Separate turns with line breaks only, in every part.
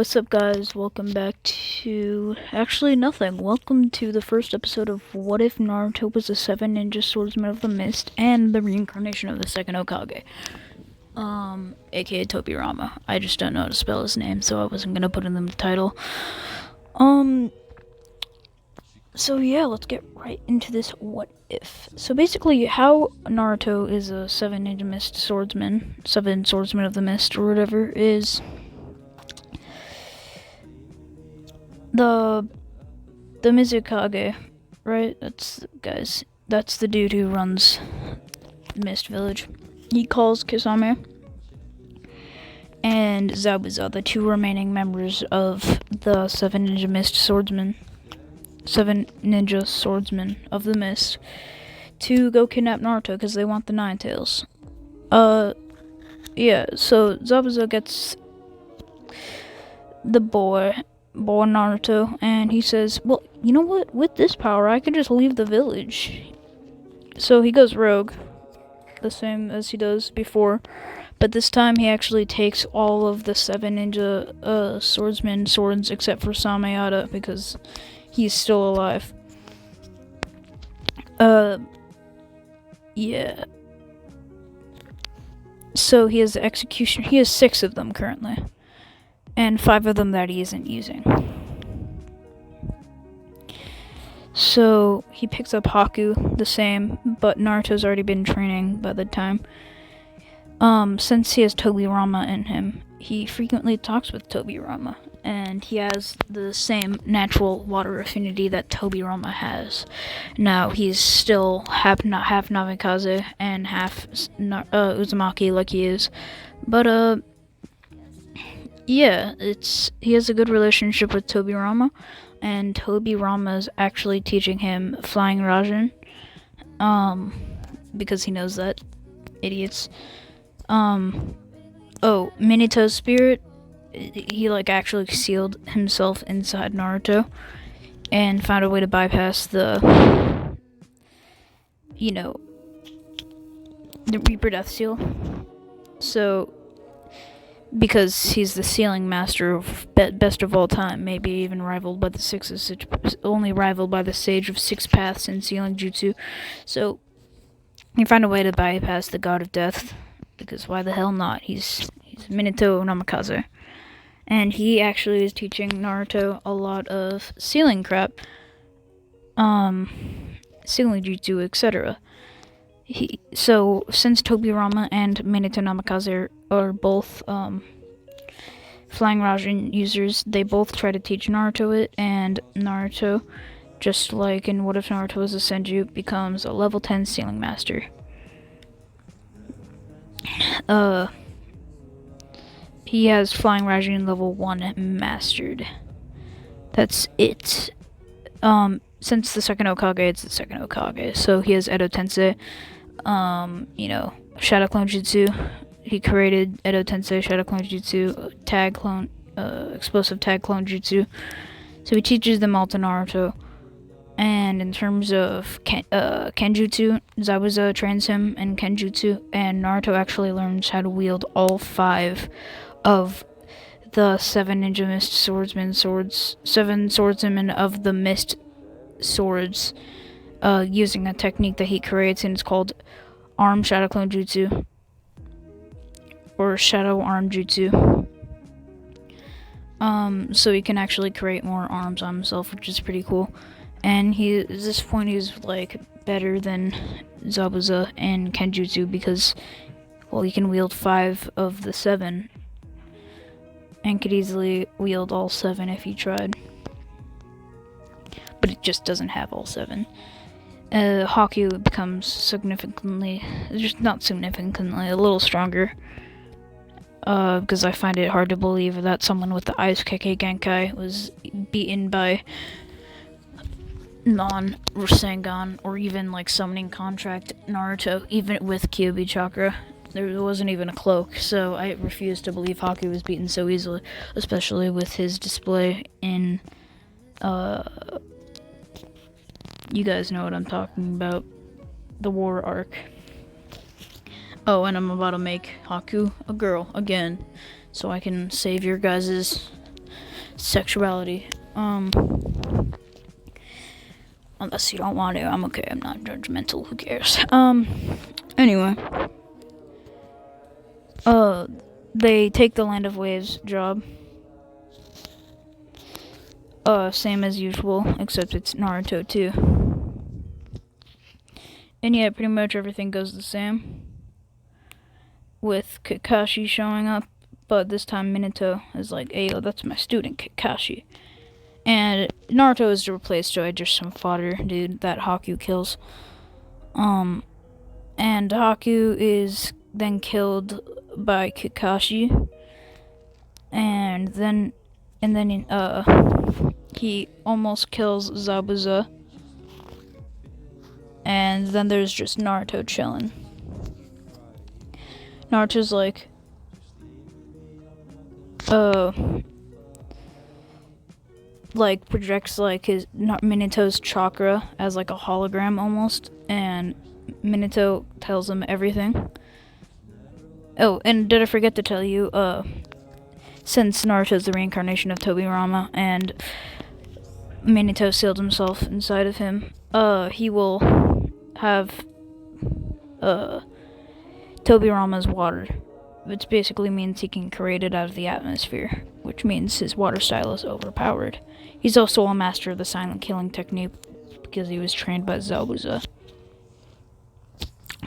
What's up, guys? Welcome back to... Actually, nothing. Welcome to the first episode of What If Naruto Was a Seven Ninja Swordsman of the Mist and the Reincarnation of the Second Hokage. AKA Tobirama. I just don't know how to spell his name, so I wasn't gonna put it in the title. So yeah, let's get right into this what if. So basically, how Naruto is a seven ninja mist swordsman, seven swordsman of the mist, or whatever, is... The Mizukage, right? That's the dude who runs Mist Village. He calls Kisame and Zabuza, the two remaining members of the Seven Ninja Swordsmen of the Mist, to go kidnap Naruto because they want the Nine Tails. Yeah, so Zabuza gets the boy Naruto, and he says, well, you know what, with this power I could just leave the village. So he goes rogue, the same as he does before, but this time he actually takes all of the seven ninja swordsmen swords except for Samayada because he's still alive. Yeah. So he has execution. He has 6 of them currently, and 5 of them that he isn't using. So he picks up Haku, the same, but Naruto's already been training by the time. Since he has Tobirama in him, he frequently talks with Tobirama, and he has the same natural water affinity that Tobirama has. Now, he's still half Namikaze and half Uzumaki like he is, but yeah, he has a good relationship with Tobirama, and Tobirama's actually teaching him Flying Rasen, because he knows that. Idiots. Minato's spirit, he actually sealed himself inside Naruto and found a way to bypass the Reaper Death Seal. So, because he's the sealing master of best of all time, maybe even rivaled by the only rivaled by the Sage of Six Paths in sealing jutsu. So he found a way to bypass the God of Death, because why the hell not? He's Minato Namikaze, and he actually is teaching Naruto a lot of sealing crap, sealing jutsu, etc. So since Tobirama and Minato Namikaze are both Flying Rasen users, they both try to teach Naruto it, and Naruto, just like in What If Naruto Was a Senju, becomes a level 10 sealing master. He has Flying Rasen level 1 mastered. That's it. Since the second Hokage, it's the second Hokage. So he has Edo Tensei, Shadow Clone Jutsu. He created Edo Tensei, Shadow Clone Jutsu, Explosive Tag Clone Jutsu. So he teaches them all to Naruto. And in terms of Kenjutsu, Zabuza trains him in Kenjutsu, and Naruto actually learns how to wield all 5 of the 7 ninja mist seven swordsmen of the mist swords, using a technique that he creates, and it's called Arm Shadow Clone Jutsu, or Shadow Arm Jutsu. So he can actually create more arms on himself, which is pretty cool. And at this point, he's better than Zabuza and Kenjutsu because, well, he can wield 5 of the 7, and could easily wield all 7 if he tried. But it just doesn't have all 7. Haku becomes a little stronger. Because I find it hard to believe that someone with the Ice Keke Genkai was beaten by non-Rasengan or even summoning contract Naruto, even with Kyuubi chakra. There wasn't even a cloak, so I refuse to believe Haku was beaten so easily, especially with his display in you guys know what I'm talking about, the war arc. Oh, and I'm about to make Haku a girl again, so I can save your guys's sexuality. Unless you don't want to, I'm okay. I'm not judgmental. Who cares? Anyway. They take the Land of Waves job. Same as usual, except it's Naruto too. And yeah, pretty much everything goes the same. With Kakashi showing up, but this time Minato is like, hey, yo, that's my student, Kakashi. And Naruto is replaced by just some fodder dude that Haku kills. And Haku is then killed by Kakashi. And then he almost kills Zabuza. And then there's just Naruto chilling. Naruto's like, projects like his Minato's chakra as like a hologram almost, and Minato tells him everything. Oh, and did I forget to tell you, since Naruto's the reincarnation of Tobirama and Minato sealed himself inside of him, he will have Tobirama's water, which basically means he can create it out of the atmosphere, which means his water style is overpowered. He's also a master of the silent killing technique because he was trained by Zabuza.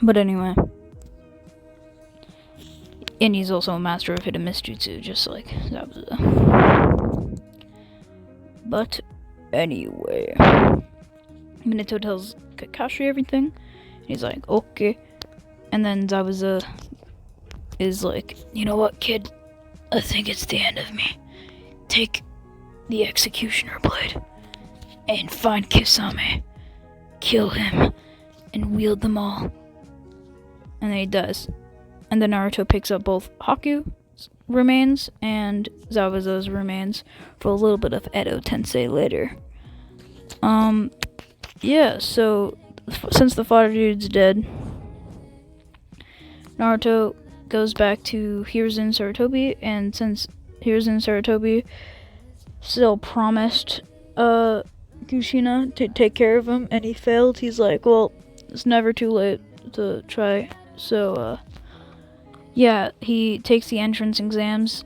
But anyway. And he's also a master of hidden Jutsu, just like Zabuza. But anyway. Minato tells Kakashi everything. He's like, okay. And then Zabuza is like, you know what, kid? I think it's the end of me. Take the executioner blade and find Kisame. Kill him and wield them all. And then he does. And then Naruto picks up both Haku's remains and Zabuza's remains for a little bit of Edo Tensei later. Yeah, so since the fodder dude's dead, Naruto goes back to Hiruzen Sarutobi, and since Hiruzen Sarutobi still promised Kushina to take care of him, and he failed, he's like, well, it's never too late to try. So, yeah, he takes the entrance exams,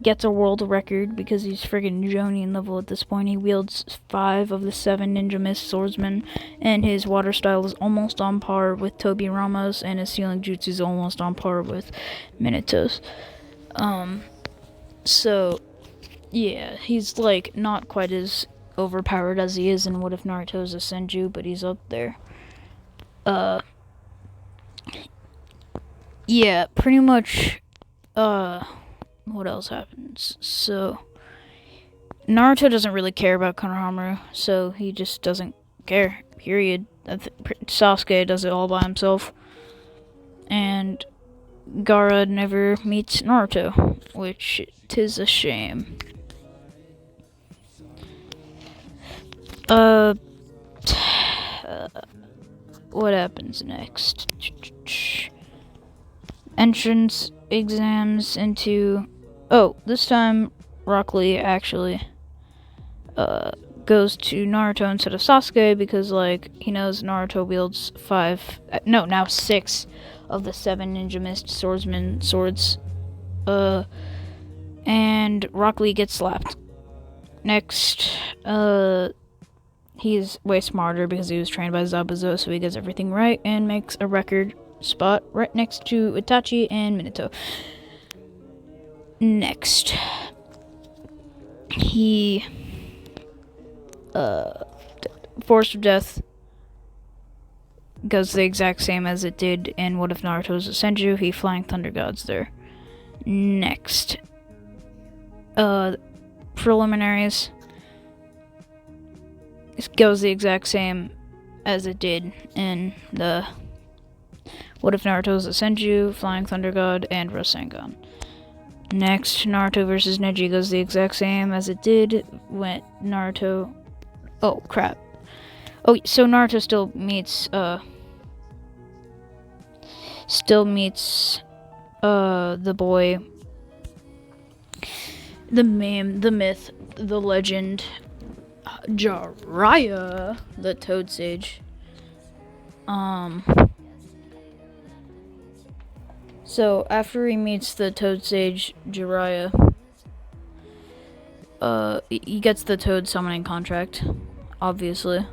gets a world record because he's friggin' Jonin level at this point. He wields 5 of the 7 Ninja Mist swordsmen, and his water style is almost on par with Tobirama's, and his sealing jutsu is almost on par with Minato's. So, yeah, he's, like, not quite as overpowered as he is in What If Naruto's a Senju, but he's up there. Yeah, pretty much, what else happens? So, Naruto doesn't really care about Konohamaru, so he just doesn't care, period. Sasuke does it all by himself. And Gaara never meets Naruto, which 'tis a shame. What happens next? Entrance exams into... Oh, this time Rock Lee actually goes to Naruto instead of Sasuke because, like, he knows Naruto wields 6 of the 7 Ninja Mist swordsman swords. And Rock Lee gets slapped. Next, he's way smarter because he was trained by Zabuza, so he gets everything right and makes a record spot right next to Itachi and Minato. Next, he Force of Death goes the exact same as it did in What If Naruto's a Senju. He Flying Thunder Gods there. Next, preliminaries. It goes the exact same as it did in the What If Naruto's a Senju, Flying Thunder God, and Rasengan. Next, Naruto vs. Neji goes the exact same as it did when Naruto... Oh, crap. Oh, so Naruto still meets the boy the meme, the myth, the legend, Jiraiya, the Toad Sage. So after he meets the Toad Sage Jiraiya, he gets the Toad summoning contract, obviously.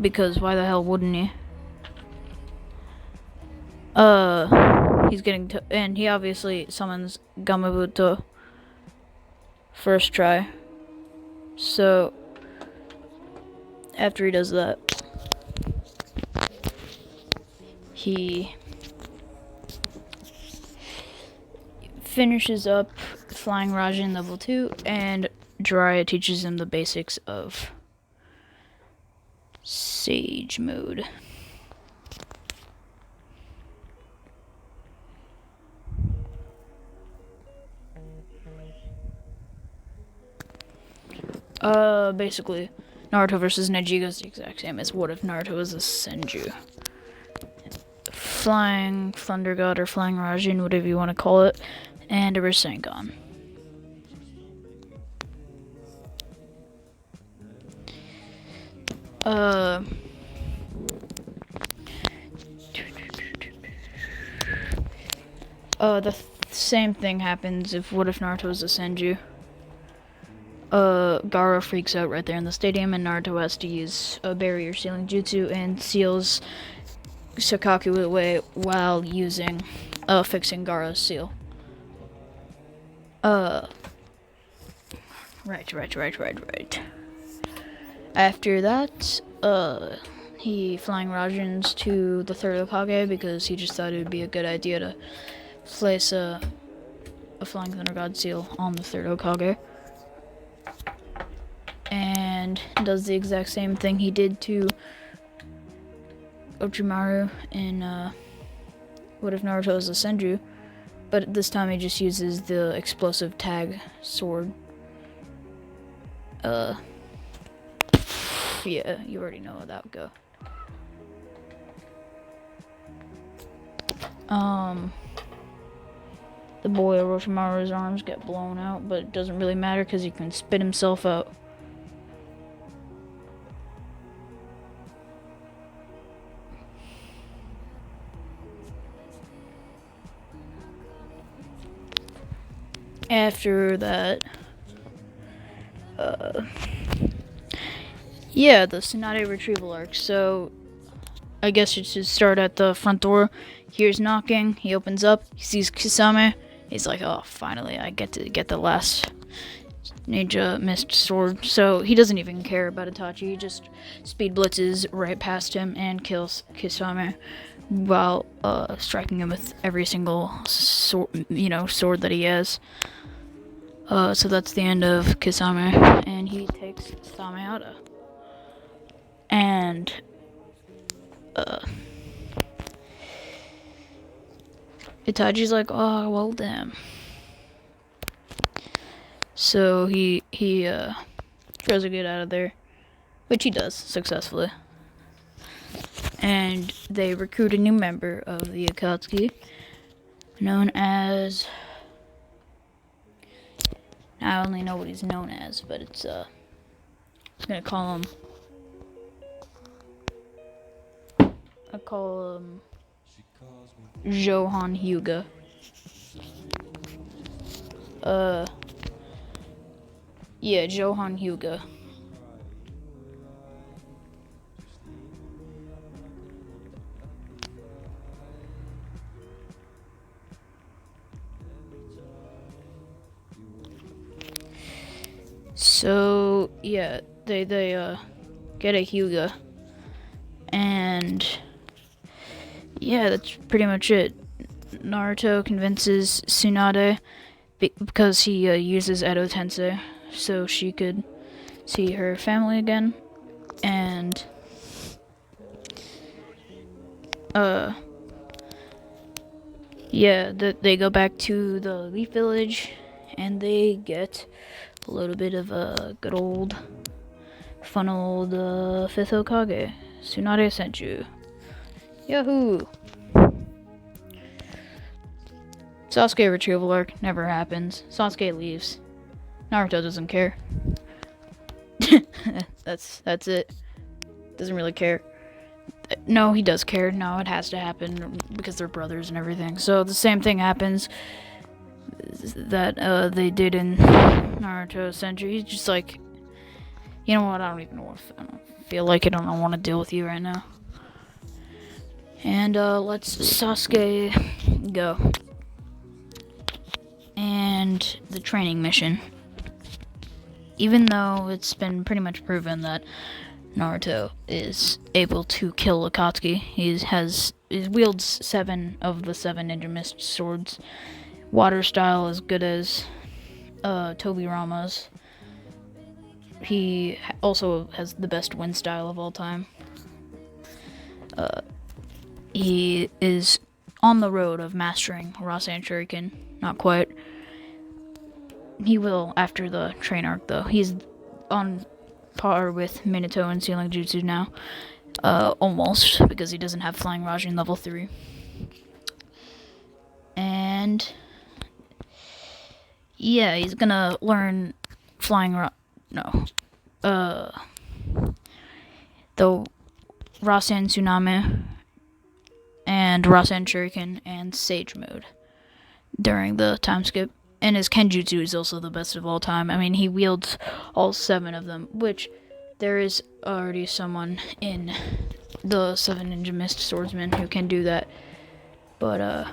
Because why the hell wouldn't he? He's getting and he obviously summons Gamabuto first try. So after he does that, he finishes up Flying Raijin level 2, and Jiraiya teaches him the basics of Sage mode. Basically, Naruto versus Neji is the exact same as what if Naruto was a Senju. Flying Thunder God or Flying Raijin, whatever you want to call it, and a Rasengan. The same thing happens if what if Naruto was a Senju. Gaara freaks out right there in the stadium, and Naruto has to use a barrier sealing jutsu and seals Sakaku away while using, fixing Gaara's seal. Right. After that, he Flying Raijins to the third Hokage because he just thought it would be a good idea to place a Flying Thunder God seal on the third Hokage. And does the exact same thing he did to Orochimaru in What If Naruto is a Senju, but this time he just uses the explosive tag sword. Yeah, you already know how that would go. The boy Orochimaru's arms get blown out, but it doesn't really matter because he can spit himself out. After that, yeah, the Tsunade retrieval arc. So, I guess you should start at the front door. Hears knocking, he opens up, he sees Kisame. He's like, oh, finally, I get to get the last ninja mist sword. So, he doesn't even care about Itachi. He just speed blitzes right past him and kills Kisame while striking him with every single sword that he has. So that's the end of Kisame, and he takes Samayata. And, Itachi's like, oh, well, damn. So he tries to get out of there, which he does, successfully. And they recruit a new member of the Akatsuki, known as... I only know what he's known as, but it's, I'm gonna call him... I call him... Johan Hyuga. Yeah, Johan Hyuga. So, yeah, they get a Hyuga. And, yeah, that's pretty much it. Naruto convinces Tsunade because he uses Edo Tensei so she could see her family again. And, yeah, they go back to the Leaf Village and they get a little bit of a good old, fun old 5th Hokage, Tsunade Senju. Yahoo! Sasuke retrieval arc never happens. Sasuke leaves. Naruto doesn't care. that's it. Doesn't really care. No, he does care. No, it has to happen because they're brothers and everything. So the same thing happens that they did in Naruto Century. He's just like, you know what? I don't even know if I don't feel like it. I don't want to deal with you right now. And let's Sasuke go. And the training mission. Even though it's been pretty much proven that Naruto is able to kill Akatsuki, he wields 7 of the 7 Ninja Mist swords. Water style as good as Tobirama's. He also has the best wind style of all time. He is on the road of mastering Rasen Shuriken. Not quite. He will after the train arc, though. He's on par with Minato and Sealing Jutsu now. Almost, because he doesn't have Flying Rasen level 3. And yeah, he's gonna learn Flying the Rasen Tsunami and Rasen Shuriken and Sage Mode during the time skip. And his Kenjutsu is also the best of all time. I mean, he wields all 7 of them, which there is already someone in the 7 Ninja Mist Swordsman who can do that. But,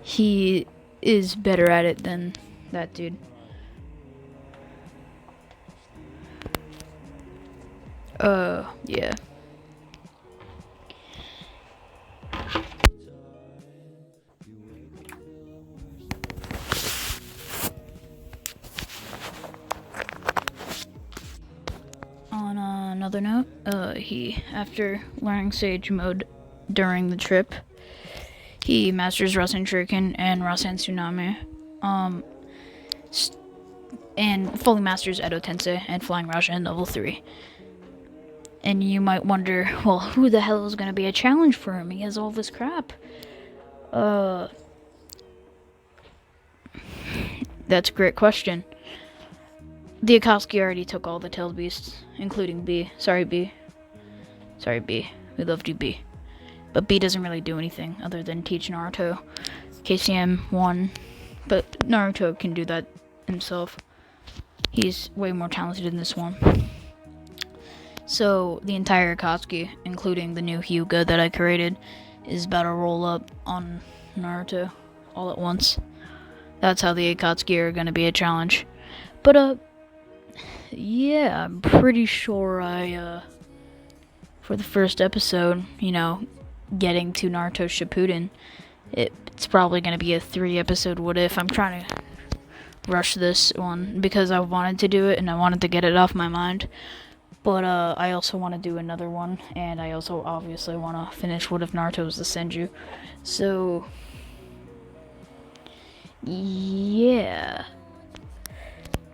he is better at it than that dude. Yeah. On another note, he, after learning Sage Mode during the trip, he masters Rasen Shuriken and Rasen Tsunami, and fully masters Edo Tensei and Flying Rasen level 3. And you might wonder, well, who the hell is going to be a challenge for him? He has all this crap. That's a great question. The Akatsuki already took all the tailed beasts, including B. Sorry, B. Sorry, B. We loved you, B. But B doesn't really do anything other than teach Naruto. KCM won, but Naruto can do that himself. He's way more talented in this one. So the entire Akatsuki, including the new Hyuga that I created, is about to roll up on Naruto all at once. That's how the Akatsuki are going to be a challenge. But, yeah, I'm pretty sure for the first episode, getting to Naruto Shippuden, it's probably going to be a 3-episode what if. I'm trying to rush this one because I wanted to do it and I wanted to get it off my mind. But I also want to do another one, and I also obviously want to finish What If Naruto was the Senju. So, yeah.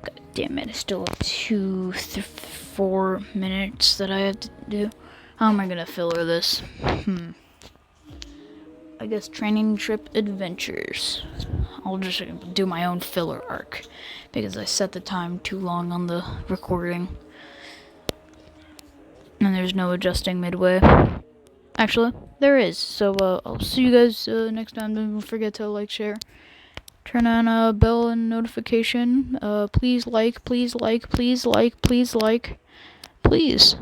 God damn it, I still have 4 minutes that I have to do. How am I gonna filler this? I guess training trip adventures. I'll just do my own filler arc because I set the time too long on the recording. And there's no adjusting midway. Actually, there is. So I'll see you guys next time. Don't forget to like, share, turn on a bell and notification. Please like, please like, please like, please like, please.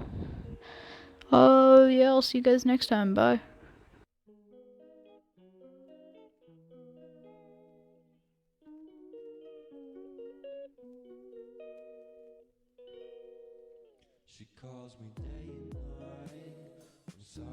Yeah, I'll see you guys next time. Bye.
She calls me day and night. I'm sorry.